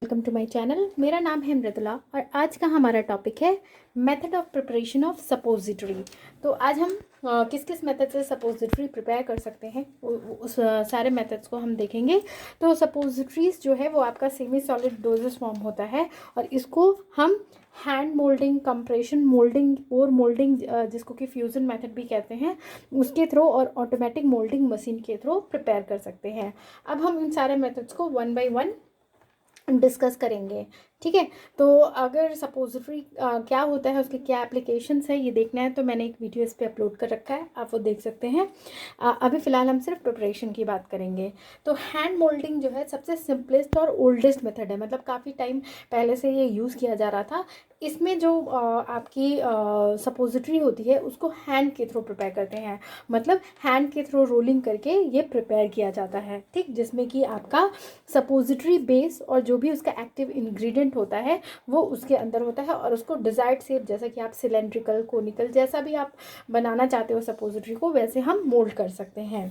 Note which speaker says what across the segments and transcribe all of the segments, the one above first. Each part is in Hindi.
Speaker 1: Welcome to my channel. मेरा नाम है मृदुला और आज का हमारा टॉपिक है method of preparation of suppository. तो आज हम किस किस मेथड से सपोजिटरी प्रिपेयर कर सकते हैं उस सारे मेथड्स को हम देखेंगे। तो सपोजिटरीज जो है वो आपका सेमी सॉलिड डोजेस फॉर्म होता है और इसको हम हैंड मोल्डिंग, कंप्रेशन मोल्डिंग, पोर मोल्डिंग जिसको कि फ्यूज़न मेथड भी कहते हैं, उसके थ्रू और ऑटोमेटिक मोल्डिंग मशीन के थ्रू प्रिपेयर कर सकते हैं। अब हम इन सारे मेथड्स को वन बाय वन डिस्कस करेंगे। ठीक है, तो अगर सपोजिटरी क्या होता है, उसके क्या एप्लीकेशंस है, ये देखना है तो मैंने एक वीडियो इस पे अपलोड कर रखा है, आप वो देख सकते हैं। अभी फ़िलहाल हम सिर्फ प्रिपरेशन की बात करेंगे। तो हैंड मोल्डिंग जो है सबसे सिंपलेस्ट और ओल्डेस्ट मेथड है, मतलब काफ़ी टाइम पहले से ये यूज़ किया जा रहा था। इसमें जो आपकी सपोजिटरी होती है उसको हैंड के थ्रू प्रिपेयर करते हैं, मतलब हैंड के थ्रू रोलिंग करके ये प्रिपेयर किया जाता है। ठीक, जिसमें कि आपका सपोजिटरी बेस और जो भी उसका एक्टिव इंग्रेडिएंट होता है वो उसके अंदर होता है और उसको डिज़ायर्ड शेप, जैसा कि आप सिलेंड्रिकल, कोनिकल, जैसा भी आप बनाना चाहते हो सपोजिटरी को, वैसे हम मोल्ड कर सकते हैं।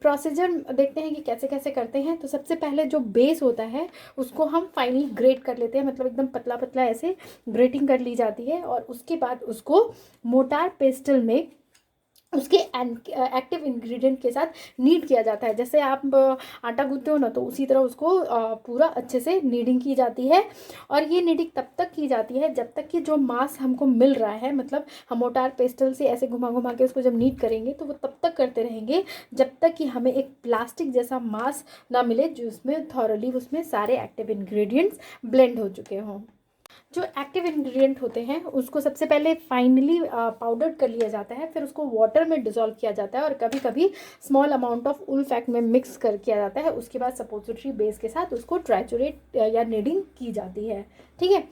Speaker 1: प्रोसीजर देखते हैं कि कैसे कैसे करते हैं। तो सबसे पहले जो बेस होता है उसको हम फाइनली ग्रेट कर लेते हैं, मतलब एकदम पतला पतला ऐसे ग्रेटिंग कर ली जाती है और उसके बाद उसको मोटार पेस्टल में उसके एक्टिव इंग्रेडिएंट के साथ नीड किया जाता है। जैसे आप आटा गूंथते हो ना, तो उसी तरह उसको पूरा अच्छे से नीडिंग की जाती है। और ये नीडिंग तब तक की जाती है जब तक कि जो मास हमको मिल रहा है, मतलब हम मोटार पेस्टल से ऐसे घुमा घुमा के उसको जब नीड करेंगे तो वो तब तक करते रहेंगे जब तक कि हमें एक प्लास्टिक जैसा मास ना मिले जिसमें थॉरली उसमें सारे एक्टिव इंग्रेडिएंट्स ब्लेंड हो चुके हों। जो एक्टिव इंग्रेडिएंट होते हैं उसको सबसे पहले फाइनली पाउडर कर लिया जाता है, फिर उसको वाटर में डिसॉल्व किया जाता है और कभी कभी small amount of ul fact में मिक्स कर किया जाता है। उसके बाद सपोजिटरी बेस के साथ उसको ट्राइचुरेट या नीडिंग की जाती है। ठीक है,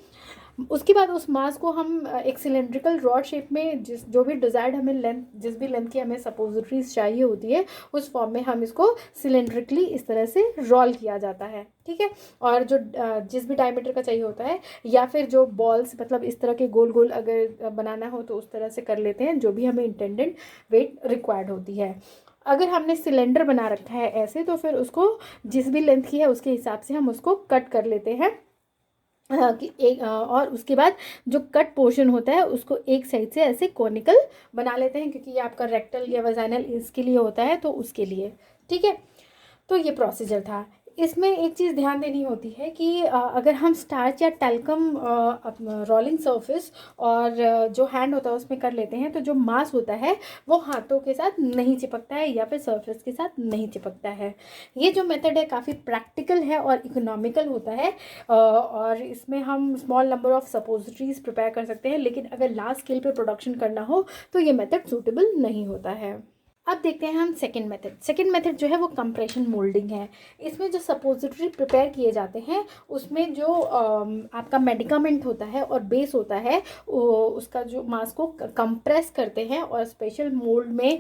Speaker 1: उसके बाद उस मास को हम एक सिलेंड्रिकल रॉड शेप में जो भी डिज़ायर्ड हमें लेंथ, जिस भी लेंथ की हमें सपोजिटरीज चाहिए होती है, उस फॉर्म में हम इसको सिलेंड्रिकली इस तरह से रोल किया जाता है। ठीक है, और जो जिस भी डायमीटर का चाहिए होता है या फिर जो बॉल्स, मतलब इस तरह के गोल गोल अगर बनाना हो तो उस तरह से कर लेते हैं, जो भी हमें इंटेंडेड वेट रिक्वायर्ड होती है। अगर हमने सिलेंडर बना रखा है ऐसे, तो फिर उसको जिस भी लेंथ की है उसके हिसाब से हम उसको कट कर लेते हैं। कि एक और उसके बाद जो कट पोर्शन होता है उसको एक साइड से ऐसे कॉनिकल बना लेते हैं, क्योंकि ये आपका रेक्टल या वजाइनल इसके लिए होता है, तो उसके लिए। ठीक है, तो ये प्रोसीजर था। इसमें एक चीज़ ध्यान देनी होती है कि अगर हम स्टार्च या टैल्कम रोलिंग सरफेस और जो हैंड होता है उसमें कर लेते हैं, तो जो मास होता है वो हाथों के साथ नहीं चिपकता है या फिर सरफेस के साथ नहीं चिपकता है। ये जो मेथड है काफ़ी प्रैक्टिकल है और इकोनॉमिकल होता है और इसमें हम small number of suppositories prepare कर सकते हैं, लेकिन अगर लार्ज स्केल पे प्रोडक्शन करना हो तो ये मेथड सूटेबल नहीं होता है। अब देखते हैं हम सेकंड मेथड। सेकंड मेथड जो है वो कंप्रेशन मोल्डिंग है। इसमें जो सपोजिटरी प्रिपेयर किए जाते हैं उसमें जो आपका मेडिकामेंट होता है और बेस होता है उसका जो मास को कंप्रेस करते हैं और स्पेशल मोल्ड में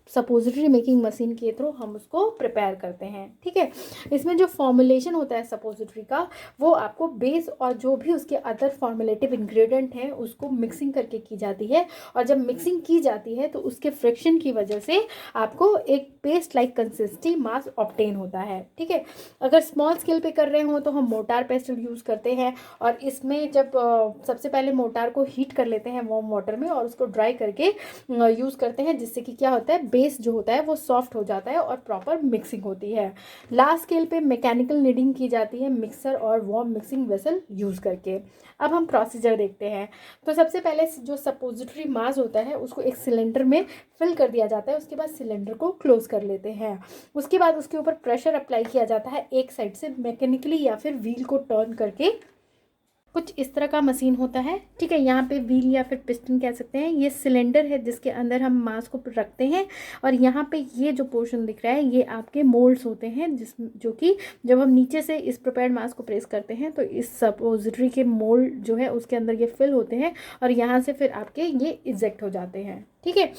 Speaker 1: सपोजिटरी मेकिंग मशीन के थ्रू हम उसको प्रिपेयर करते हैं। ठीक है, इसमें जो फॉर्मुलेशन होता है सपोजिटरी का, वो आपको बेस और जो भी उसके अदर फॉर्मुलेटिव इंग्रेडिएंट हैं उसको मिक्सिंग करके की जाती है। और जब मिक्सिंग की जाती है तो उसके फ्रिक्शन की वजह से आपको एक पेस्ट लाइक कंसिस्टेंसी मास ऑब्टेन होता है। ठीक है, अगर स्मॉल स्केल पे कर रहे हो तो हम मोटार पेस्टल यूज़ करते हैं और इसमें जब सबसे पहले मोटार को हीट कर लेते हैं वार्म वाटर में और उसको ड्राई करके यूज़ करते हैं, जिससे कि क्या होता है, बेस जो होता है वो सॉफ्ट हो जाता है और प्रॉपर मिक्सिंग होती है। लार्ज स्केल पे मैकेनिकल नीडिंग की जाती है मिक्सर और वार्म मिक्सिंग वेसल यूज़ करके। अब हम प्रोसीजर देखते हैं। तो सबसे पहले जो सपोजिटरी मास होता है उसको एक सिलेंडर में फिल कर दिया जाता है, उसके बाद सिलेंडर को क्लोज कर लेते हैं। उसके बाद उसके ऊपर प्रेशर अप्लाई किया जाता है एक साइड से मैकेनिकली या फिर व्हील को टर्न करके। कुछ इस तरह का मशीन होता है। ठीक है, यहाँ पे व्हील या फिर पिस्टन कह सकते हैं। ये सिलेंडर है जिसके अंदर हम मास को रखते हैं और यहाँ पे ये जो पोर्शन दिख रहा है ये आपके मोल्ड्स होते हैं, जो कि जब हम नीचे से इस प्रिपेयर्ड मास को प्रेस करते हैं तो इस सपोजिटरी के मोल्ड जो है उसके अंदर ये फिल होते हैं और यहाँ से फिर आपके ये इजेक्ट हो जाते हैं। ठीक है,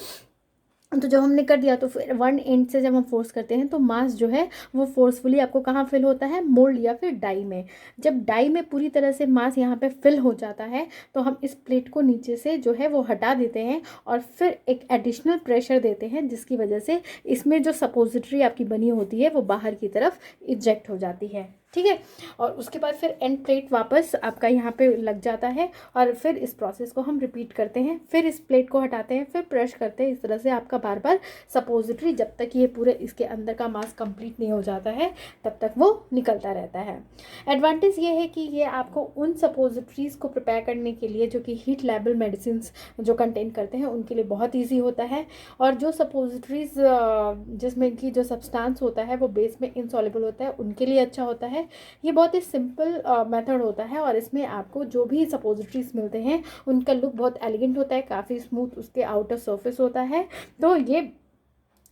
Speaker 1: तो जब हमने कर दिया तो फिर वन एंड से जब हम फोर्स करते हैं तो मास जो है वो फोर्सफुली आपको कहाँ फिल होता है, मोल्ड या फिर डाई में। जब डाई में पूरी तरह से मास यहाँ पे फिल हो जाता है तो हम इस प्लेट को नीचे से जो है वो हटा देते हैं और फिर एक एडिशनल प्रेशर देते हैं, जिसकी वजह से इसमें जो सपोजिटरी आपकी बनी होती है वो बाहर की तरफ इजेक्ट हो जाती है। ठीक है। और उसके बाद फिर एंड प्लेट वापस आपका यहाँ पे लग जाता है और फिर इस प्रोसेस को हम रिपीट करते हैं, फिर इस प्लेट को हटाते हैं, फिर प्रेस करते हैं। इस तरह से आपका बार बार सपोजिटरी जब तक ये पूरे इसके अंदर का मास कंप्लीट नहीं हो जाता है तब तक वो निकलता रहता है। एडवांटेज ये है कि ये आपको उन सपोजिटरीज़ को प्रिपेयर करने के लिए जो कि हीट लेबल मेडिसिन जो कंटेन करते हैं उनके लिए बहुत ईजी होता है। और जो सपोजिटरीज़ जिसमें कि जो सब्सटेंस होता है वो बेस में इनसॉल्युबल होता है उनके लिए अच्छा होता है। ये बहुत ही सिंपल मेथड होता है और इसमें आपको जो भी सपोजिटरीज मिलते हैं उनका लुक बहुत एलिगेंट होता है, काफ़ी स्मूथ उसके आउटर सरफेस होता है। तो ये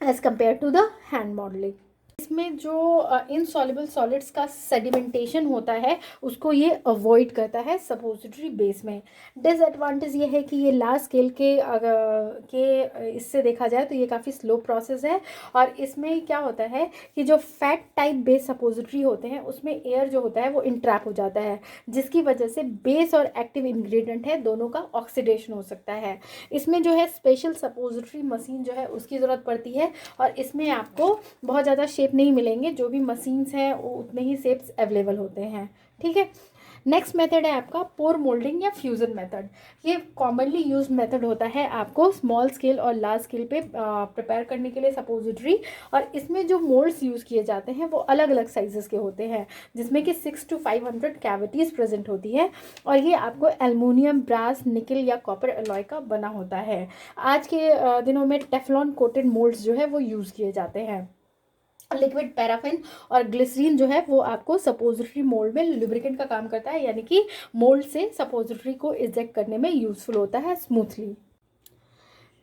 Speaker 1: as compare to the hand modelling, इसमें जो इनसॉल्युबल सॉलिड्स का सेडिमेंटेशन होता है उसको ये अवॉइड करता है सपोजिटरी बेस में। डिसएडवांटेज ये है कि ये लार्ज स्केल के इससे देखा जाए तो ये काफ़ी स्लो प्रोसेस है और इसमें क्या होता है कि जो फैट टाइप बेस सपोजिटरी होते हैं उसमें एयर जो होता है वो इंट्रैप हो जाता है, जिसकी वजह से बेस और एक्टिव इंग्रेडिएंट है दोनों का ऑक्सीडेशन हो सकता है। इसमें जो है स्पेशल सपोजिटरी मशीन जो है उसकी ज़रूरत पड़ती है और इसमें आपको बहुत ज़्यादा शेप नहीं मिलेंगे, जो भी मशीन्स हैं वो उतने ही शेप्स अवेलेबल होते हैं। ठीक है। नेक्स्ट मेथड है आपका पोर मोल्डिंग या फ्यूज़न मेथड। ये कॉमनली यूज मेथड होता है आपको स्मॉल स्केल और लार्ज स्केल पे प्रिपेयर करने के लिए सपोजिटरी। और इसमें जो मोल्ड्स यूज़ किए जाते हैं वो अलग अलग साइजेस के होते हैं, जिसमें कि 600 to 500 कैविटीज़ प्रेजेंट होती है और ये आपको एल्युमिनियम, ब्रास, निकल या कॉपर अलॉय का बना होता है। आज के दिनों में टेफ्लॉन कोटेड मोल्ड्स जो है वो यूज़ किए जाते हैं। लिक्विड पैराफिन और ग्लिसरीन जो है वो आपको सपोजिटरी मोल्ड में लुब्रिकेंट का काम करता है, यानी कि मोल्ड से सपोजिटरी को इजेक्ट करने में यूजफुल होता है स्मूथली।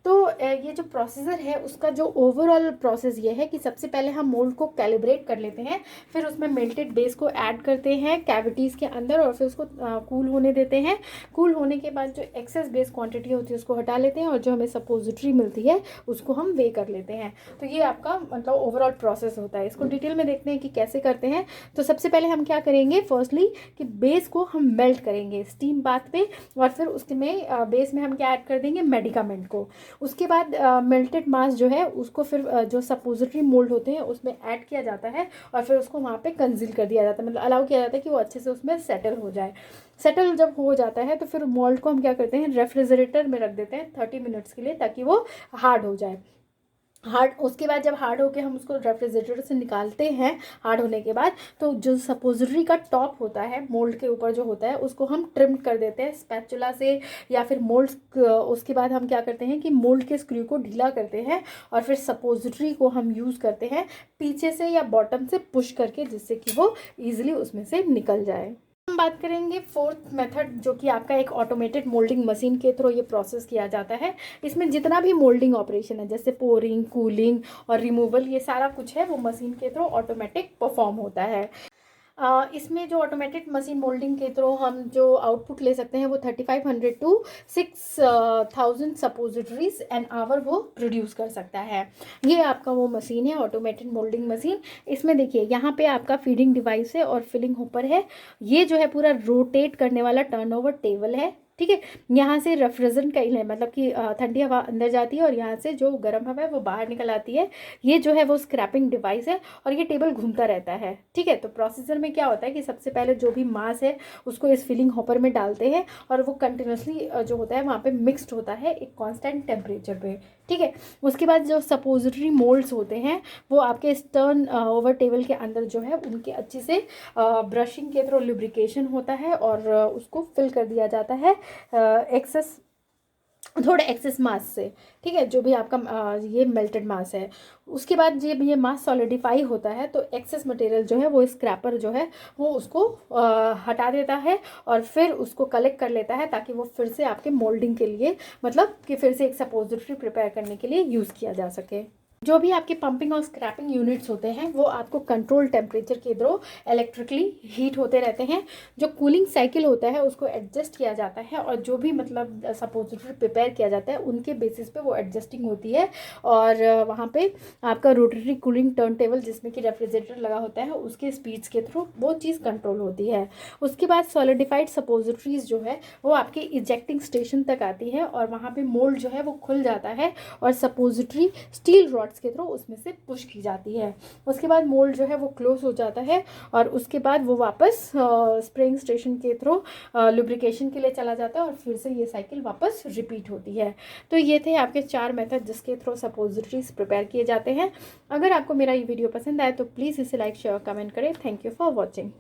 Speaker 1: तो ये जो प्रोसीजर है उसका जो ओवरऑल प्रोसेस ये है कि सबसे पहले हम मोल्ड को कैलिब्रेट कर लेते हैं, फिर उसमें मेल्टेड बेस को ऐड करते हैं कैविटीज़ के अंदर और फिर उसको कूल होने देते हैं। कूल होने के बाद जो एक्सेस बेस क्वांटिटी होती है उसको हटा लेते हैं और जो हमें सपोजिटरी मिलती है उसको हम वे कर लेते हैं। तो ये आपका मतलब ओवरऑल प्रोसेस होता है। इसको डिटेल में देखते हैं कि कैसे करते हैं। तो सबसे पहले हम क्या करेंगे, फर्स्टली कि बेस को हम मेल्ट करेंगे स्टीम बाथ पे और फिर उसके में बेस में हम क्या ऐड कर देंगे, मेडिकामेंट को। उसके बाद मेल्टेड मास जो है उसको फिर जो सपोजिटरी मोल्ड होते हैं उसमें ऐड किया जाता है और फिर उसको वहाँ पे कंसील कर दिया जाता है, मतलब अलाउ किया जाता है कि वो अच्छे से उसमें सेटल हो जाए। सेटल जब हो जाता है तो फिर मोल्ड को हम क्या करते हैं, रेफ्रिजरेटर में रख देते हैं 30 मिनट्स के लिए ताकि वो हार्ड हो जाए। हार्ड उसके बाद जब हार्ड होके हम उसको रेफ्रिजरेटर से निकालते हैं हार्ड होने के बाद, तो जो सपोजिटरी का टॉप होता है मोल्ड के ऊपर जो होता है उसको हम ट्रिम कर देते हैं स्पैचुला से या फिर मोल्ड। उसके बाद हम क्या करते हैं कि मोल्ड के स्क्रू को ढीला करते हैं और फिर सपोजिटरी को हम यूज़ करते हैं पीछे से या बॉटम से पुश करके, जिससे कि वो ईजिली उसमें से निकल जाए। हम बात करेंगे फोर्थ मेथड, जो कि आपका एक ऑटोमेटेड मोल्डिंग मशीन के थ्रू ये प्रोसेस किया जाता है। इसमें जितना भी मोल्डिंग ऑपरेशन है जैसे पोरिंग, कूलिंग और रिमूवल, ये सारा कुछ है वो मशीन के थ्रू ऑटोमेटिक परफॉर्म होता है। इसमें जो ऑटोमेटेड मशीन मोल्डिंग के थ्रू हम जो आउटपुट ले सकते हैं वो 3500 to 6000 सपोजिटरीज एन आवर वो प्रोड्यूस कर सकता है। ये आपका वो मशीन है ऑटोमेटेड मोल्डिंग मशीन। इसमें देखिए यहाँ पे आपका फीडिंग डिवाइस है और फिलिंग होपर है। ये जो है पूरा रोटेट करने वाला टर्नओवर टेबल है, ठीक है। यहाँ से रेफ्रिजरेंट का मतलब कि ठंडी हवा अंदर जाती है और यहाँ से जो गर्म हवा है वो बाहर निकल आती है। ये जो है वो स्क्रैपिंग डिवाइस है और ये टेबल घूमता रहता है, ठीक है। तो प्रोसीजर में क्या होता है कि सबसे पहले जो भी मास है उसको इस फिलिंग हॉपर में डालते हैं और वो कंटिन्यूसली जो होता है वहाँ पे मिक्सड होता है एक कांस्टेंट टेम्परेचर पे, ठीक है। उसके बाद जो सपोजिटरी मोल्ड्स होते हैं वो आपके टर्न ओवर टेबल के अंदर जो है उनके अच्छे से ब्रशिंग के थ्रू लुब्रिकेशन होता है और उसको फिल कर दिया जाता है थोड़े एक्सेस मास से, ठीक है, जो भी आपका ये मेल्टेड मास है। उसके बाद जब ये मास सॉलिडिफाई होता है तो एक्सेस मटेरियल जो है वो स्क्रैपर जो है वो उसको हटा देता है और फिर उसको कलेक्ट कर लेता है ताकि वो फिर से आपके मोल्डिंग के लिए, मतलब कि फिर से एक सपोजिटरी प्रिपेयर करने के लिए यूज़ किया जा सके। जो भी आपके पंपिंग और स्क्रैपिंग यूनिट्स होते हैं वो आपको कंट्रोल टेम्परेचर के थ्रू इलेक्ट्रिकली हीट होते रहते हैं। जो कूलिंग साइकिल होता है उसको एडजस्ट किया जाता है और जो भी मतलब सपोजिटरी प्रिपेयर किया जाता है उनके बेसिस पे वो एडजस्टिंग होती है और वहाँ पे आपका रोटरी कूलिंग टर्न टेबल जिसमें कि रेफ्रिजरेटर लगा होता है उसके स्पीड्स के थ्रू वो चीज़ कंट्रोल होती है। उसके बाद सॉलिडिफाइड सपोजिटरीज जो है वो आपके इजेक्टिंग स्टेशन तक आती है और वहाँ पर मोल्ड जो है वो खुल जाता है और सपोजिटरी स्टील रॉड पार्ट्स के थ्रू उसमें से पुश की जाती है। उसके बाद मोल्ड जो है वो क्लोज हो जाता है और उसके बाद वो वापस स्प्रिंग स्टेशन के थ्रू लुब्रिकेशन के लिए चला जाता है और फिर से ये साइकिल वापस रिपीट होती है। तो ये थे आपके 4 मेथड जिसके थ्रू सपोजिटरीज प्रिपेयर किए जाते हैं। अगर आपको मेरा ये वीडियो पसंद आए तो प्लीज़ इसे लाइक शेयर कमेंट करें। Thank you for watching.